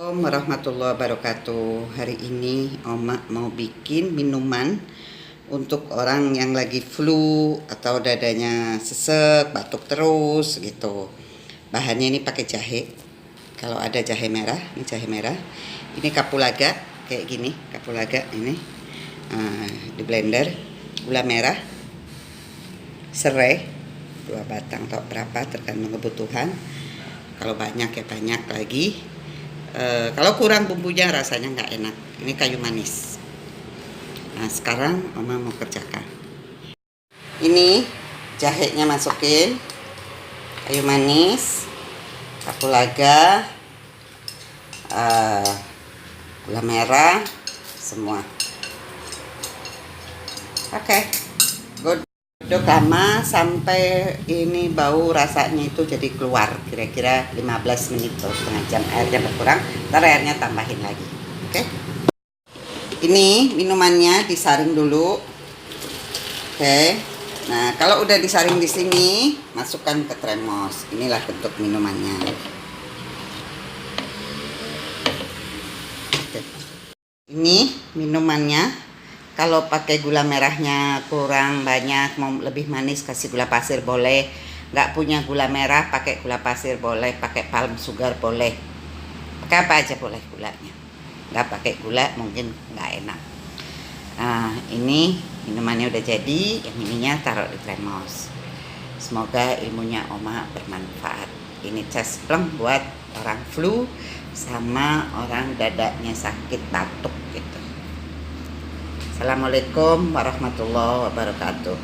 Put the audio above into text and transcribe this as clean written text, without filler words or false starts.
Assalamualaikum warahmatullahi wabarakatuh. Hari ini Oma mau bikin minuman untuk orang yang lagi flu atau dadanya sesek, batuk terus gitu. Bahannya ini pakai jahe. Kalau ada jahe merah, ini jahe merah. Ini kapulaga kayak gini, kapulaga ini di blender. Gula merah, serai 2 batang atau berapa tergantung kebutuhan. Kalau banyak ya banyak lagi. Kalau kurang bumbunya rasanya nggak enak. Ini kayu manis. Nah sekarang Oma mau kerjakan. Ini jahenya masukin, kayu manis, kapulaga, gula merah, semua. Oke, godok lama sampai ini bau rasanya itu jadi keluar, kira-kira 15 menit atau setengah jam. Airnya berkurang, ntar airnya tambahin lagi. Oke. Ini minumannya disaring dulu. Oke. Nah, kalau udah disaring di sini, masukkan ke termos. Inilah bentuk minumannya. Oke. Ini minumannya. Kalau pakai gula merahnya kurang banyak, mau lebih manis kasih gula pasir boleh. Nggak punya gula merah pakai gula pasir boleh, pakai palm sugar boleh. Pakai apa aja boleh gulanya. Nggak pakai gula mungkin nggak enak. Nah ini minumannya udah jadi, yang ininya taruh di termos. Semoga ilmunya Oma bermanfaat. Ini cas pleng buat orang flu sama orang dadanya sakit batuk gitu. Assalamualaikum warahmatullahi wabarakatuh.